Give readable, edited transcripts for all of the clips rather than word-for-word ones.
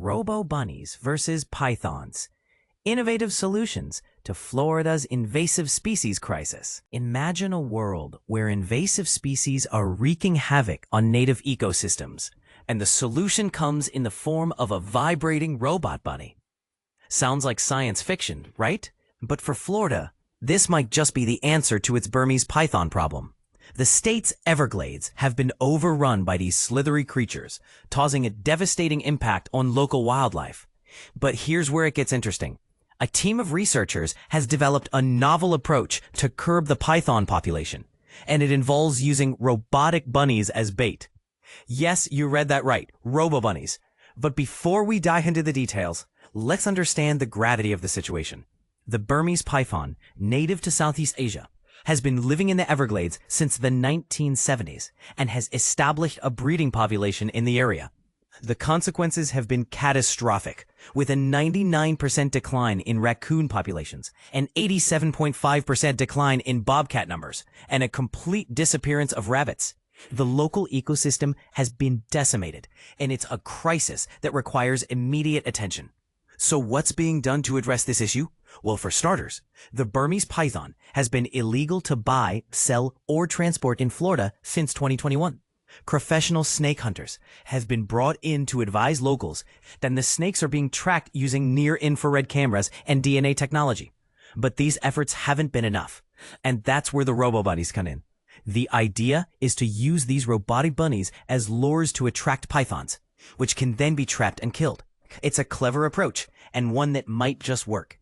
Robo-Bunnies versus pythons. Innovative solutions to Florida's invasive species crisis. Imagine a world where invasive species are wreaking havoc on native ecosystems, and the solution comes in the form of a vibrating robot bunny. Sounds like science fiction, right? But for Florida, this might just be the answer to its Burmese python problem. The state's Everglades have been overrun by these slithery creatures, causing a devastating impact on local wildlife. But here's where it gets interesting. A team of researchers has developed a novel approach to curb the python population, and it involves using robotic bunnies as bait. Yes, you read that right, Robo-Bunnies. But before we dive into the details, let's understand the gravity of the situation. The Burmese python, native to Southeast Asia, has been living in the Everglades since the 1970s and has established a breeding population in the area. The consequences have been catastrophic, with a 99% decline in raccoon populations, an 87.5% decline in bobcat numbers, and a complete disappearance of rabbits. The local ecosystem has been decimated, and it's a crisis that requires immediate attention. So what's being done to address this issue? Well, for starters, the Burmese python has been illegal to buy, sell, or transport in Florida since 2021. Professional snake hunters have been brought in to advise locals that the snakes are being tracked using near-infrared cameras and DNA technology. But these efforts haven't been enough, and that's where the Robo-Bunnies come in. The idea is to use these robotic bunnies as lures to attract pythons, which can then be trapped and killed. It's a clever approach, and one that might just work.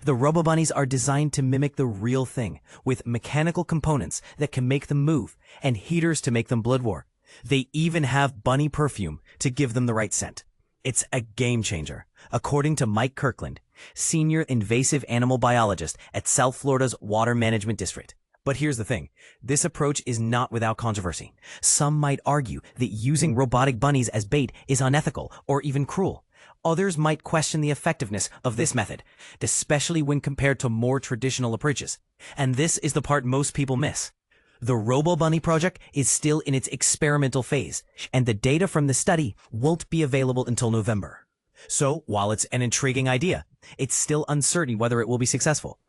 The Robo-Bunnies are designed to mimic the real thing, with mechanical components that can make them move, and heaters to make them blood war. They even have bunny perfume to give them the right scent. It's a game changer, according to Mike Kirkland, senior invasive animal biologist at South Florida's Water Management District. But here's the thing, this approach is not without controversy. Some might argue that using robotic bunnies as bait is unethical or even cruel. Others might question the effectiveness of this method, especially when compared to more traditional approaches. And this is the part most people miss. The Robo-Bunny project is still in its experimental phase, and the data from the study won't be available until November. So, while it's an intriguing idea, it's still uncertain whether it will be successful.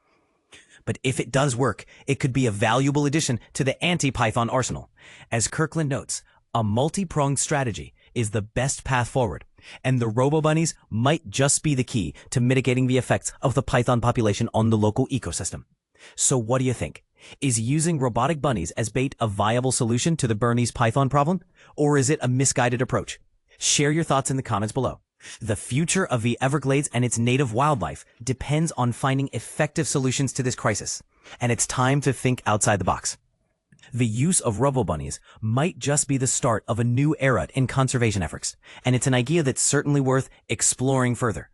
But if it does work, it could be a valuable addition to the anti-python arsenal. As Kirkland notes, a multi-pronged strategy is the best path forward, and the Robo-Bunnies might just be the key to mitigating the effects of the python population on the local ecosystem. So what do you think? Is using robotic bunnies as bait a viable solution to the Burmese python problem, or is it a misguided approach? Share your thoughts in the comments below. The future of the Everglades and its native wildlife depends on finding effective solutions to this crisis, and it's time to think outside the box. The use of Robo-Bunnies might just be the start of a new era in conservation efforts, and it's an idea that's certainly worth exploring further.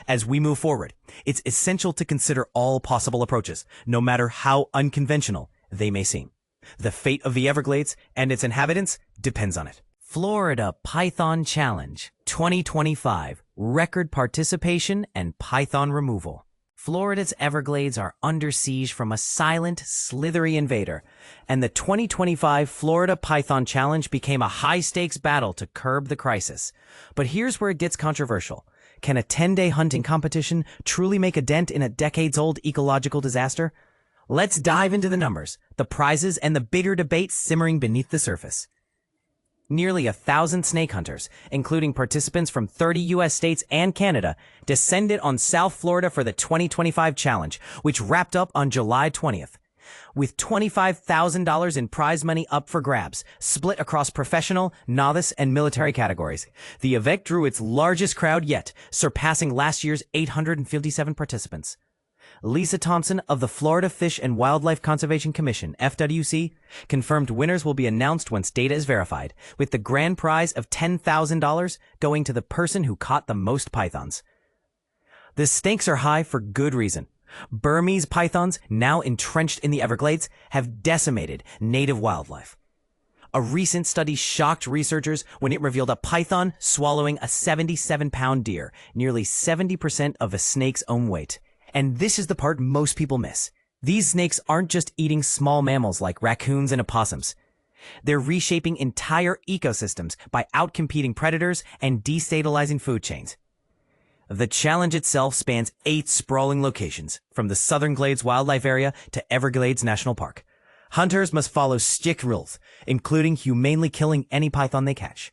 As we move forward, it's essential to consider all possible approaches, no matter how unconventional they may seem. The fate of the Everglades and its inhabitants depends on it. Florida Python Challenge 2025, record participation and python removal. Florida's Everglades are under siege from a silent, slithery invader, and the 2025 Florida Python Challenge became a high-stakes battle to curb the crisis. But here's where it gets controversial. Can a 10-day hunting competition truly make a dent in a decades-old ecological disaster? Let's dive into the numbers, the prizes, and the bigger debate simmering beneath the surface. Nearly 1,000 snake hunters, including participants from 30 U.S. states and Canada, descended on South Florida for the 2025 challenge, which wrapped up on July 20th. With $25,000 in prize money up for grabs, split across professional, novice, and military categories, the event drew its largest crowd yet, surpassing last year's 857 participants. Lisa Thompson of the Florida Fish and Wildlife Conservation Commission, FWC, confirmed winners will be announced once data is verified, with the grand prize of $10,000 going to the person who caught the most pythons. The stakes are high for good reason. Burmese pythons, now entrenched in the Everglades, have decimated native wildlife. A recent study shocked researchers when it revealed a python swallowing a 77-pound deer, nearly 70% of a snake's own weight. And this is the part most people miss. These snakes aren't just eating small mammals like raccoons and opossums. They're reshaping entire ecosystems by outcompeting predators and destabilizing food chains. The challenge itself spans 8 sprawling locations, from the Southern Glades Wildlife Area to Everglades National Park. Hunters must follow strict rules, including humanely killing any python they catch.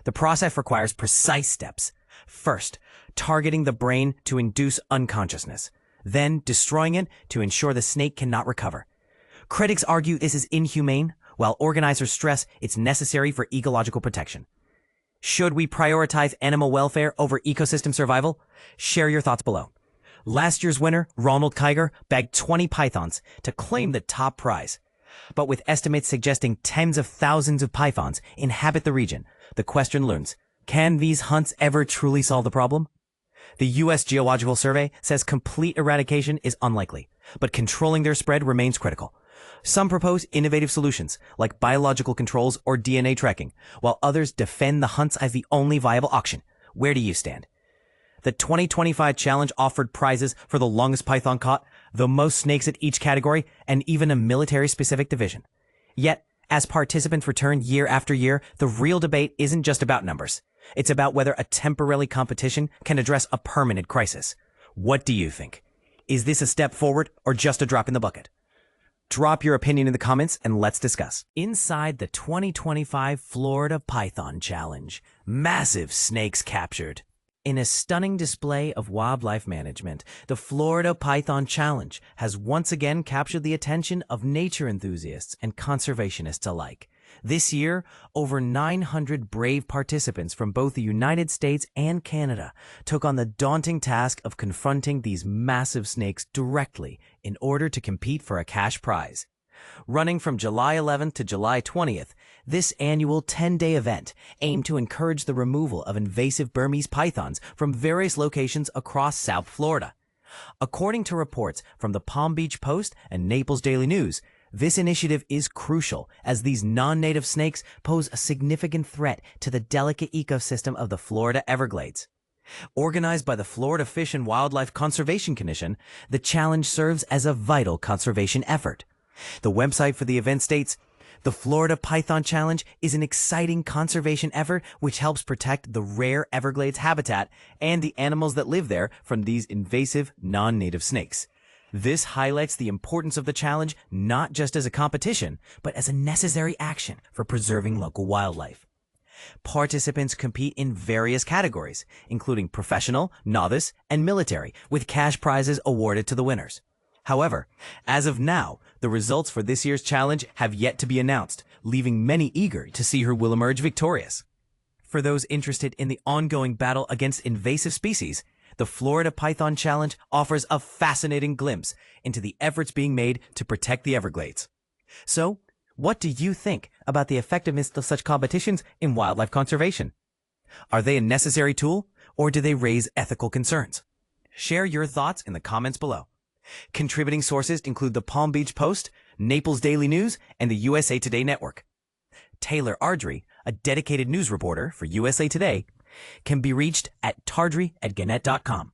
The process requires precise steps. First, targeting the brain to induce unconsciousness, then destroying it to ensure the snake cannot recover. Critics argue this is inhumane, while organizers stress it's necessary for ecological protection. Should we prioritize animal welfare over ecosystem survival? Share your thoughts below. Last year's winner, Ronald Kiger, bagged 20 pythons to claim the top prize. But with estimates suggesting tens of thousands of pythons inhabit the region, the question looms, can these hunts ever truly solve the problem? The U.S. Geological Survey says complete eradication is unlikely, but controlling their spread remains critical. Some propose innovative solutions, like biological controls or DNA tracking, while others defend the hunts as the only viable option. Where do you stand? The 2025 challenge offered prizes for the longest python caught, the most snakes at each category, and even a military-specific division. Yet, as participants return year after year, the real debate isn't just about numbers. It's about whether a temporary competition can address a permanent crisis. What do you think? Is this a step forward or just a drop in the bucket? Drop your opinion in the comments and let's discuss. Inside the 2025 Florida Python Challenge, massive snakes captured. In a stunning display of wildlife management, the Florida Python Challenge has once again captured the attention of nature enthusiasts and conservationists alike. This year, over 900 brave participants from both the United States and Canada took on the daunting task of confronting these massive snakes directly in order to compete for a cash prize. Running from July 11th to July 20th, this annual 10-day event aimed to encourage the removal of invasive Burmese pythons from various locations across South Florida. According to reports from the Palm Beach Post and Naples Daily News, this initiative is crucial as these non-native snakes pose a significant threat to the delicate ecosystem of the Florida Everglades. Organized by the Florida Fish and Wildlife Conservation Commission, the challenge serves as a vital conservation effort. The website for the event states, "The Florida Python Challenge is an exciting conservation effort which helps protect the rare Everglades habitat and the animals that live there from these invasive non-native snakes. This highlights the importance of the challenge not just as a competition, but as a necessary action for preserving local wildlife." Participants compete in various categories, including professional, novice, and military, with cash prizes awarded to the winners. However, as of now, the results for this year's challenge have yet to be announced, leaving many eager to see who will emerge victorious. For those interested in the ongoing battle against invasive species, the Florida Python Challenge offers a fascinating glimpse into the efforts being made to protect the Everglades. So, what do you think about the effectiveness of such competitions in wildlife conservation? Are they a necessary tool, or do they raise ethical concerns? Share your thoughts in the comments below. Contributing sources include the Palm Beach Post, Naples Daily News, and the USA Today Network. Taylor Ardrey, a dedicated news reporter for USA Today, can be reached at tardry@gannett.com.